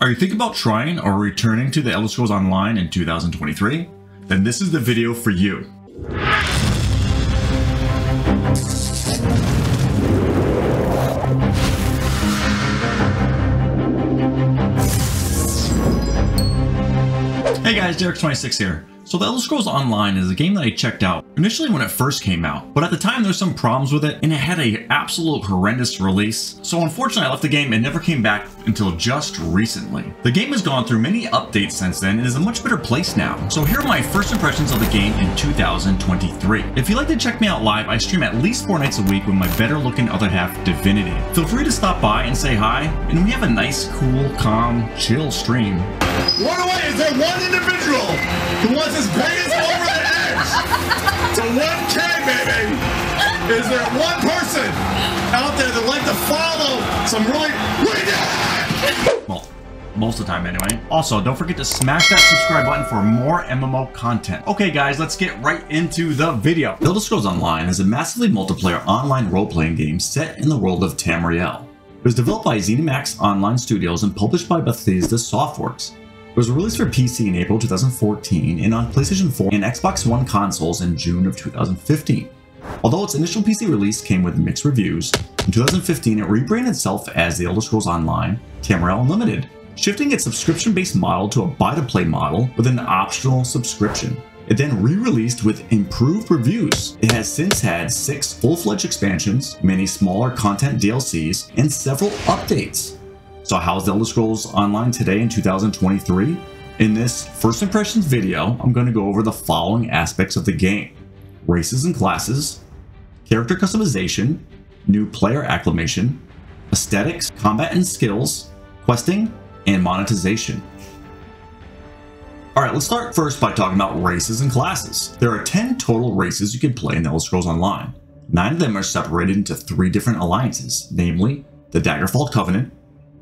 Are you thinking about trying or returning to the Elder Scrolls Online in 2023? Then this is the video for you. Hey guys, Derek26 here. So the Elder Scrolls Online is a game that I checked out initially when it first came out, but at the time there's some problems with it and it had a absolute horrendous release. So unfortunately I left the game and never came back until just recently. The game has gone through many updates since then and is a much better place now. So here are my first impressions of the game in 2023. If you'd like to check me out live, I stream at least 4 nights a week with my better looking other half, Divinity. Feel free to stop by and say hi, and we have a nice, cool, calm, chill stream. What away? Is there one individual who wants his penis over the edge to 1K, baby? Is there one person out there that like to follow some really Well, most of the time anyway. Also, don't forget to smash that subscribe button for more MMO content. Okay guys, let's get right into the video. The Elder Scrolls Online is a massively multiplayer online role-playing game set in the world of Tamriel. It was developed by ZeniMax Online Studios and published by Bethesda Softworks. It was released for PC in April 2014 and on PlayStation 4 and Xbox One consoles in June of 2015. Although its initial PC release came with mixed reviews, in 2015 it rebranded itself as The Elder Scrolls Online Tamriel Unlimited, shifting its subscription-based model to a buy-to-play model with an optional subscription. It then re-released with improved reviews. It has since had 6 full-fledged expansions, many smaller content DLCs, and several updates. So how's the Elder Scrolls Online today in 2023? In this first impressions video, I'm going to go over the following aspects of the game: races and classes, character customization, new player acclimation, aesthetics, combat and skills, questing, and monetization. Alright, let's start first by talking about races and classes. There are 10 total races you can play in the Elder Scrolls Online. 9 of them are separated into 3 different alliances, namely the Daggerfall Covenant,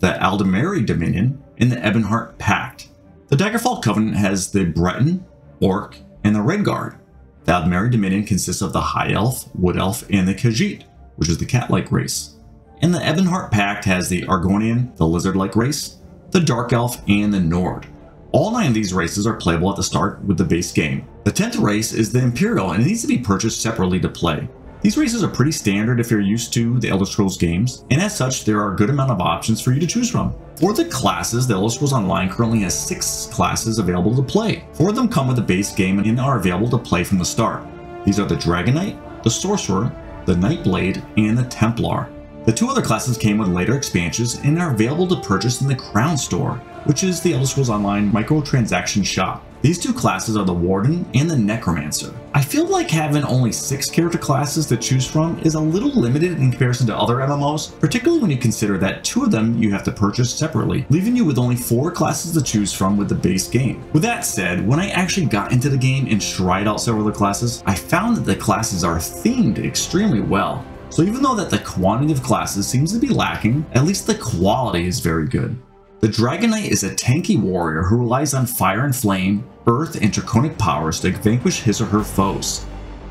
the Aldmeri Dominion, and the Ebonheart Pact. The Daggerfall Covenant has the Breton, Orc, and the Redguard. The Aldmeri Dominion consists of the High Elf, Wood Elf, and the Khajiit, which is the cat-like race. And the Ebonheart Pact has the Argonian, the lizard-like race, the Dark Elf, and the Nord. All 9 of these races are playable at the start with the base game. The 10th race is the Imperial, and it needs to be purchased separately to play. These races are pretty standard if you're used to the Elder Scrolls games, and as such, there are a good amount of options for you to choose from. For the classes, the Elder Scrolls Online currently has 6 classes available to play. 4 of them come with the base game and are available to play from the start. These are the Dragon Knight, the Sorcerer, the Nightblade, and the Templar. The 2 other classes came with later expansions and are available to purchase in the Crown Store, which is the Elder Scrolls Online microtransaction shop. These 2 classes are the Warden and the Necromancer. I feel like having only 6 character classes to choose from is a little limited in comparison to other MMOs, particularly when you consider that 2 of them you have to purchase separately, leaving you with only 4 classes to choose from with the base game. With that said, when I actually got into the game and tried out several of the classes, I found that the classes are themed extremely well. So even though that the quantity of classes seems to be lacking, at least the quality is very good. The Dragon Knight is a tanky warrior who relies on fire and flame, earth, and draconic powers to vanquish his or her foes.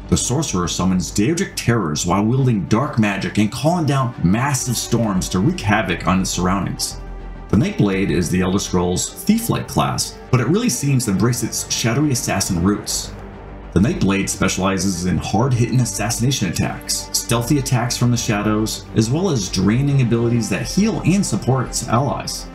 The Sorcerer summons Daedric terrors while wielding dark magic and calling down massive storms to wreak havoc on its surroundings. The Nightblade is the Elder Scrolls Thief-like class, but it really seems to embrace its shadowy assassin roots. The Nightblade specializes in hard-hitting assassination attacks, stealthy attacks from the shadows, as well as draining abilities that heal and support its allies.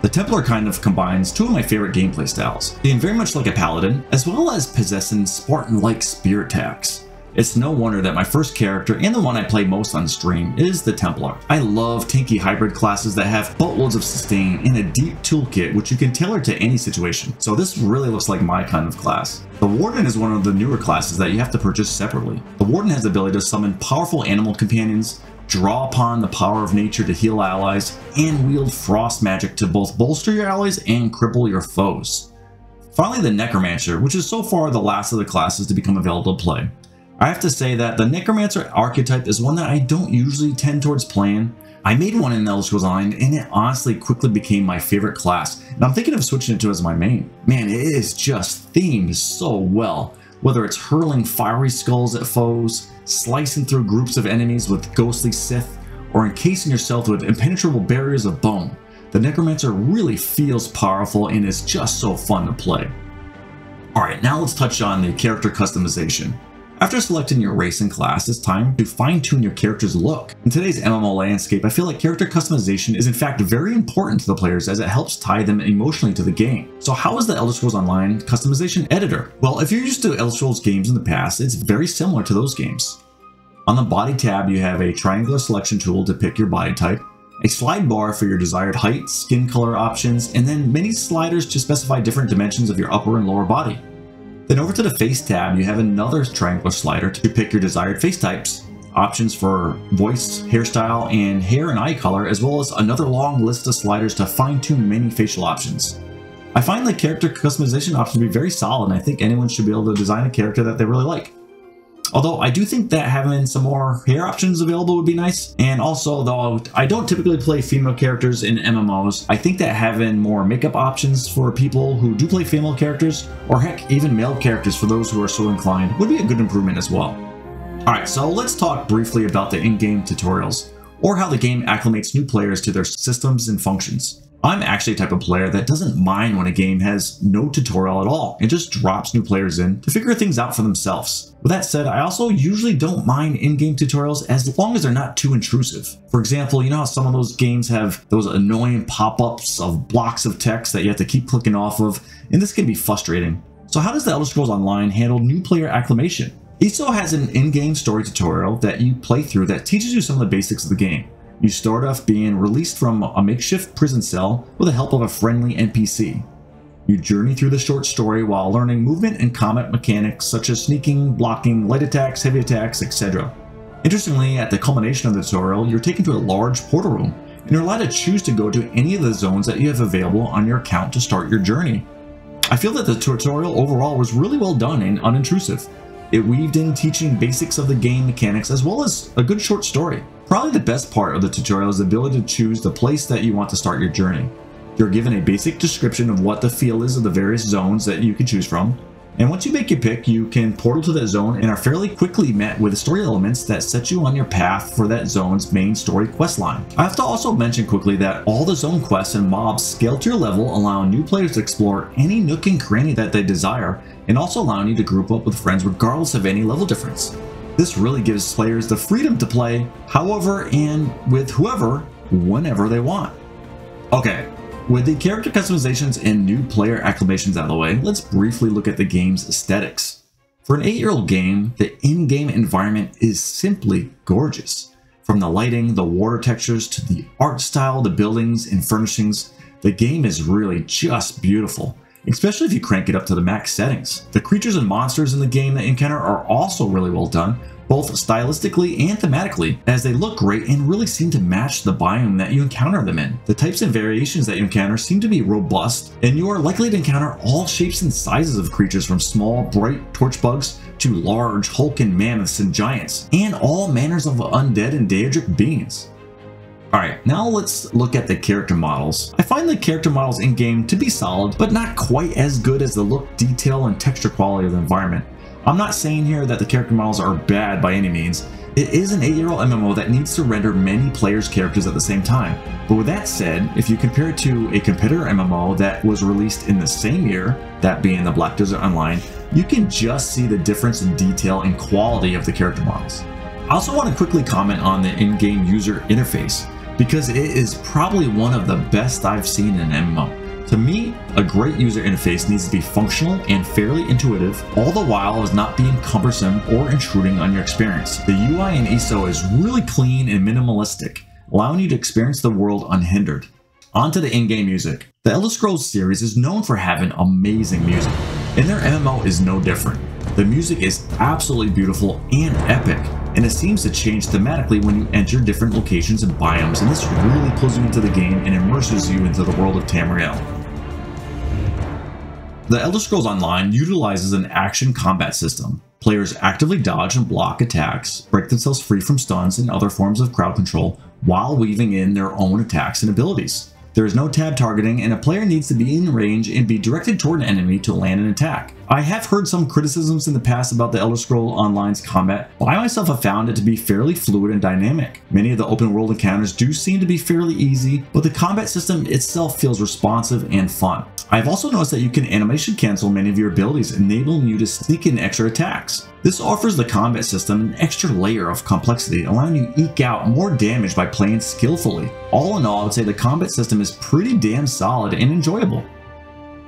The Templar kind of combines 2 of my favorite gameplay styles, being very much like a paladin, as well as possessing Spartan-like spear attacks. It's no wonder that my first character, and the one I play most on stream, is the Templar. I love tanky hybrid classes that have boatloads of sustain and a deep toolkit which you can tailor to any situation, so this really looks like my kind of class. The Warden is one of the newer classes that you have to purchase separately. The Warden has the ability to summon powerful animal companions, draw upon the power of nature to heal allies, and wield frost magic to both bolster your allies and cripple your foes. Finally, the Necromancer, which is so far the last of the classes to become available to play. I have to say that the Necromancer archetype is one that I don't usually tend towards playing. I made one in Elder Scrolls Online and it honestly quickly became my favorite class, and I'm thinking of switching it to as my main. Man, it is just themed so well. Whether it's hurling fiery skulls at foes, slicing through groups of enemies with ghostly Sith, or encasing yourself with impenetrable barriers of bone, The Necromancer really feels powerful and is just so fun to play. Alright, now let's touch on the character customization. After selecting your race and class, it's time to fine-tune your character's look. In today's MMO landscape, I feel like character customization is in fact very important to the players as it helps tie them emotionally to the game. So how is the Elder Scrolls Online customization editor? Well, if you're used to Elder Scrolls games in the past, it's very similar to those games. On the body tab, you have a triangular selection tool to pick your body type, a slide bar for your desired height, skin color options, and then many sliders to specify different dimensions of your upper and lower body. Then over to the face tab, you have another triangular slider to pick your desired face types, options for voice, hairstyle, and hair and eye color, as well as another long list of sliders to fine-tune many facial options. I find the character customization option to be very solid, and I think anyone should be able to design a character that they really like. Although I do think that having some more hair options available would be nice. And also, though I don't typically play female characters in MMOs, I think that having more makeup options for people who do play female characters, or heck, even male characters for those who are so inclined, would be a good improvement as well. Alright, so let's talk briefly about the in-game tutorials, or how the game acclimates new players to their systems and functions. I'm actually a type of player that doesn't mind when a game has no tutorial at all and just drops new players in to figure things out for themselves. With that said, I also usually don't mind in-game tutorials as long as they're not too intrusive. For example, you know how some of those games have those annoying pop-ups of blocks of text that you have to keep clicking off of, and this can be frustrating. So how does the Elder Scrolls Online handle new player acclimation? ESO has an in-game story tutorial that you play through that teaches you some of the basics of the game. You start off being released from a makeshift prison cell with the help of a friendly NPC. You journey through the short story while learning movement and combat mechanics such as sneaking, blocking, light attacks, heavy attacks, etc. Interestingly, at the culmination of the tutorial, you're taken to a large portal room, and you're allowed to choose to go to any of the zones that you have available on your account to start your journey. I feel that the tutorial overall was really well done and unintrusive. It weaved in teaching basics of the game mechanics as well as a good short story. Probably the best part of the tutorial is the ability to choose the place that you want to start your journey. You're given a basic description of what the feel is of the various zones that you can choose from, and once you make your pick, you can portal to that zone and are fairly quickly met with story elements that set you on your path for that zone's main story questline. I have to also mention quickly that all the zone quests and mobs scale to your level, allowing new players to explore any nook and cranny that they desire, and also allowing you to group up with friends regardless of any level difference. This really gives players the freedom to play however and with whoever, whenever they want. Okay, with the character customizations and new player acclimations out of the way, let's briefly look at the game's aesthetics. For an 8-year-old game, the in-game environment is simply gorgeous. From the lighting, the water textures, to the art style, the buildings and furnishings, the game is really just beautiful. Especially if you crank it up to the max settings. The creatures and monsters in the game that you encounter are also really well done, both stylistically and thematically, as they look great and really seem to match the biome that you encounter them in. The types and variations that you encounter seem to be robust, and you are likely to encounter all shapes and sizes of creatures, from small, bright torch bugs to large, hulking mammoths and giants, and all manners of undead and daedric beings. Alright, now let's look at the character models. I find the character models in-game to be solid, but not quite as good as the look, detail, and texture quality of the environment. I'm not saying here that the character models are bad by any means. It is an 8-year-old MMO that needs to render many players' characters at the same time. But with that said, if you compare it to a competitor MMO that was released in the same year, that being the Black Desert Online, you can just see the difference in detail and quality of the character models. I also want to quickly comment on the in-game user interface, because it is probably one of the best I've seen in an MMO. To me, a great user interface needs to be functional and fairly intuitive, all the while as not being cumbersome or intruding on your experience. The UI in ESO is really clean and minimalistic, allowing you to experience the world unhindered. On to the in-game music. The Elder Scrolls series is known for having amazing music, and their MMO is no different. The music is absolutely beautiful and epic, and it seems to change thematically when you enter different locations and biomes, and this really pulls you into the game and immerses you into the world of Tamriel. The Elder Scrolls Online utilizes an action combat system. Players actively dodge and block attacks, break themselves free from stuns and other forms of crowd control, while weaving in their own attacks and abilities. There is no tab targeting, and a player needs to be in range and be directed toward an enemy to land an attack. I have heard some criticisms in the past about the Elder Scrolls Online's combat, but I myself have found it to be fairly fluid and dynamic. Many of the open world encounters do seem to be fairly easy, but the combat system itself feels responsive and fun. I've also noticed that you can animation cancel many of your abilities, enabling you to sneak in extra attacks. This offers the combat system an extra layer of complexity, allowing you to eke out more damage by playing skillfully. All in all, I would say the combat system is pretty damn solid and enjoyable.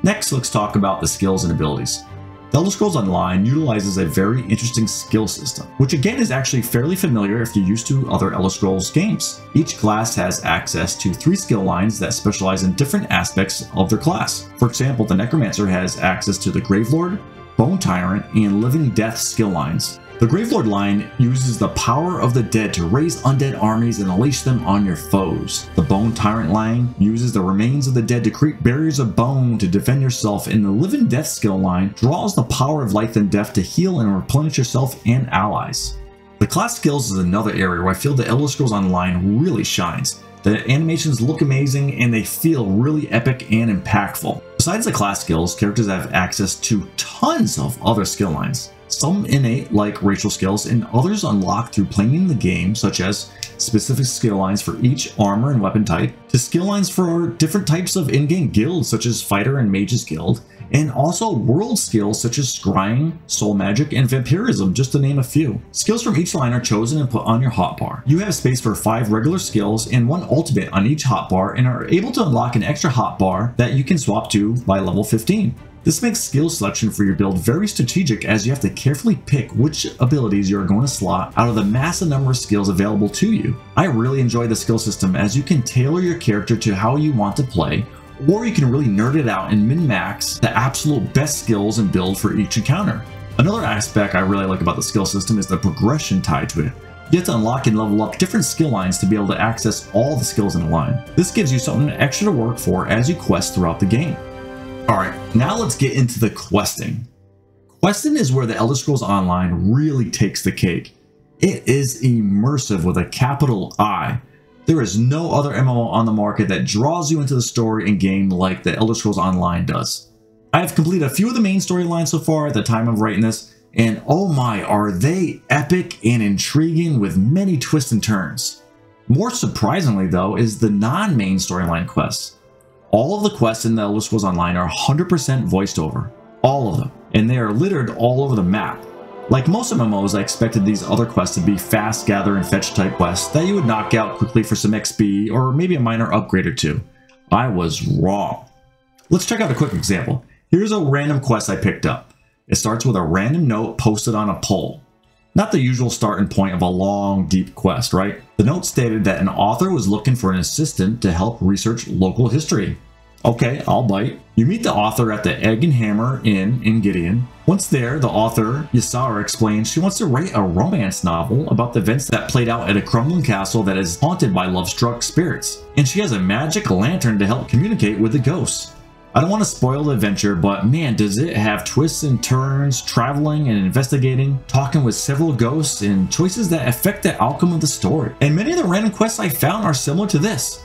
Next, let's talk about the skills and abilities. The Elder Scrolls Online utilizes a very interesting skill system, which again is actually fairly familiar if you're used to other Elder Scrolls games. Each class has access to 3 skill lines that specialize in different aspects of their class. For example, the Necromancer has access to the Gravelord, Bone Tyrant, and Living Death skill lines. The Gravelord line uses the power of the dead to raise undead armies and unleash them on your foes. The Bone Tyrant line uses the remains of the dead to create barriers of bone to defend yourself, and the Living Death skill line draws the power of life and death to heal and replenish yourself and allies. The class skills is another area where I feel the Elder Scrolls Online really shines. The animations look amazing and they feel really epic and impactful. Besides the class skills, characters have access to tons of other skill lines. Some innate like racial skills and others unlocked through playing the game, such as specific skill lines for each armor and weapon type, to skill lines for different types of in-game guilds such as Fighter and Mage's Guild, and also world skills such as Scrying, Soul Magic, and Vampirism, just to name a few. Skills from each line are chosen and put on your hotbar. You have space for 5 regular skills and 1 ultimate on each hotbar, and are able to unlock an extra hotbar that you can swap to by level 15. This makes skill selection for your build very strategic, as you have to carefully pick which abilities you are going to slot out of the massive number of skills available to you. I really enjoy the skill system, as you can tailor your character to how you want to play, or you can really nerd it out and min-max the absolute best skills and build for each encounter. Another aspect I really like about the skill system is the progression tied to it. You have to unlock and level up different skill lines to be able to access all the skills in a line. This gives you something extra to work for as you quest throughout the game. Alright, now let's get into the questing. Questing is where the Elder Scrolls Online really takes the cake. It is immersive with a capital I. There is no other MMO on the market that draws you into the story and game like the Elder Scrolls Online does. I have completed a few of the main storylines so far at the time of writing this, and oh my, are they epic and intriguing with many twists and turns. More surprisingly though is the non-main storyline quests. All of the quests in the Elder Scrolls Online are 100% voiced over. All of them. And they are littered all over the map. Like most MMOs, I expected these other quests to be fast gather and fetch type quests that you would knock out quickly for some XP or maybe a minor upgrade or two. I was wrong. Let's check out a quick example. Here's a random quest I picked up. It starts with a random note posted on a pole. Not the usual starting point of a long, deep quest, right? The note stated that an author was looking for an assistant to help research local history. Okay, I'll bite. You meet the author at the Egg and Hammer Inn in Gideon. Once there, the author, Ysara, explains she wants to write a romance novel about the events that played out at a crumbling castle that is haunted by love-struck spirits. And she has a magic lantern to help communicate with the ghosts. I don't want to spoil the adventure, but man, does it have twists and turns, traveling and investigating, talking with several ghosts, and choices that affect the outcome of the story. And many of the random quests I found are similar to this.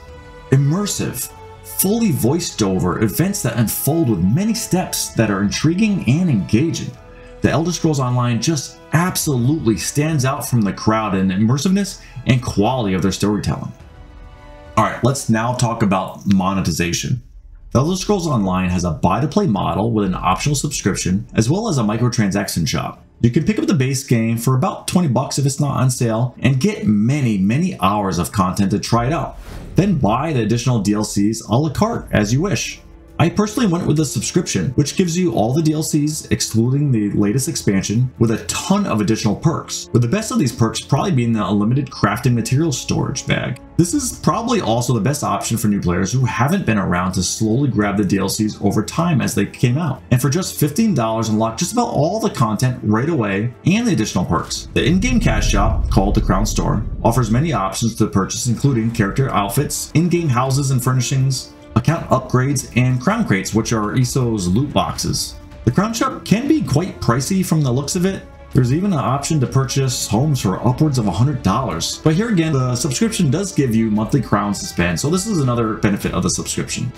Immersive, fully voiced over events that unfold with many steps that are intriguing and engaging. The Elder Scrolls Online just absolutely stands out from the crowd in immersiveness and quality of their storytelling. Alright, let's now talk about monetization. The Elder Scrolls Online has a buy-to-play model with an optional subscription, as well as a microtransaction shop. You can pick up the base game for about 20 bucks if it's not on sale, and get many hours of content to try it out. Then buy the additional DLCs a la carte as you wish. I personally went with the subscription, which gives you all the DLCs excluding the latest expansion with a ton of additional perks, with the best of these perks probably being the unlimited crafting materials storage bag. This is probably also the best option for new players who haven't been around to slowly grab the DLCs over time as they came out. And for just $15, unlock just about all the content right away and the additional perks. The in-game cash shop, called the Crown Store, offers many options to purchase, including character outfits, in-game houses and furnishings, account upgrades, and crown crates, which are ESO's loot boxes. The crown shop can be quite pricey from the looks of it, There's even an option to purchase homes for upwards of $100. But here again, the subscription does give you monthly crowns to spend, so this is another benefit of the subscription.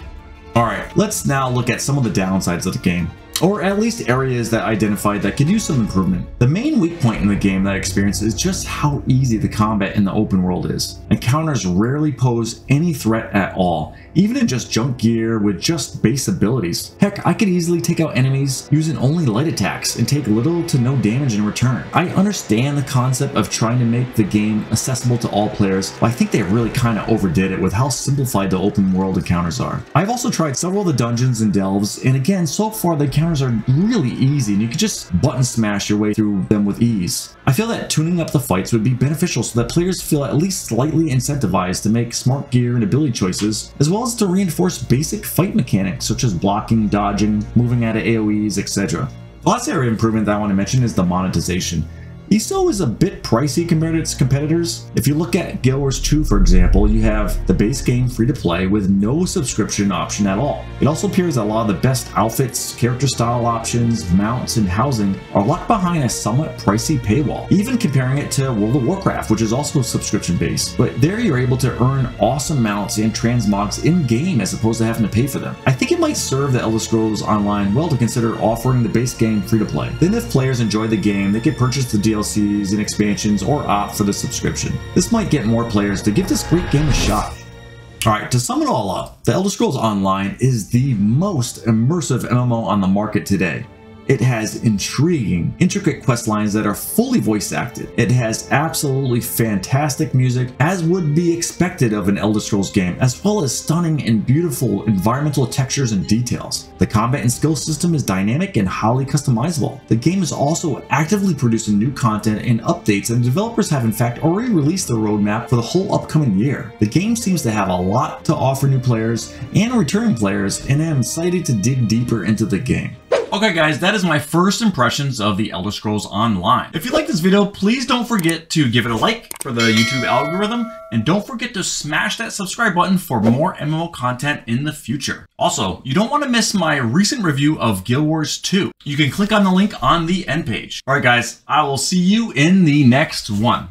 Alright, let's now look at some of the downsides of the game, or at least areas that identified that could use some improvement. The main weak point in the game that I experienced is just how easy the combat in the open world is. Encounters rarely pose any threat at all, even in just junk gear with just base abilities. Heck, I could easily take out enemies using only light attacks and take little to no damage in return. I understand the concept of trying to make the game accessible to all players, but I think they really kind of overdid it with how simplified the open world encounters are. I've also tried several of the dungeons and delves, and again, so far the encounters are really easy and you can just button smash your way through them with ease. I feel that tuning up the fights would be beneficial so that players feel at least slightly incentivized to make smart gear and ability choices, as well as to reinforce basic fight mechanics such as blocking, dodging, moving out of AoEs, etc. The last area of improvement that I want to mention is the monetization. ESO is a bit pricey compared to its competitors. If you look at Guild Wars 2, for example, you have the base game free to play with no subscription option at all. It also appears that a lot of the best outfits, character style options, mounts, and housing are locked behind a somewhat pricey paywall, even comparing it to World of Warcraft, which is also subscription based. But there you're able to earn awesome mounts and transmogs in-game as opposed to having to pay for them. I think it might serve the Elder Scrolls Online well to consider offering the base game free to play. Then if players enjoy the game, they could purchase the DLCs and expansions or opt for the subscription. This might get more players to give this great game a shot. Alright, to sum it all up, the Elder Scrolls Online is the most immersive MMO on the market today. It has intriguing, intricate quest lines that are fully voice acted. It has absolutely fantastic music, as would be expected of an Elder Scrolls game, as well as stunning and beautiful environmental textures and details. The combat and skill system is dynamic and highly customizable. The game is also actively producing new content and updates, and developers have in fact already released the roadmap for the whole upcoming year. The game seems to have a lot to offer new players and returning players, and I'm excited to dig deeper into the game. Okay guys, that is my first impressions of the Elder Scrolls Online. If you like this video, please don't forget to give it a like for the YouTube algorithm, and don't forget to smash that subscribe button for more MMO content in the future. Also, you don't want to miss my recent review of Guild Wars 2. You can click on the link on the end page. Alright guys, I will see you in the next one.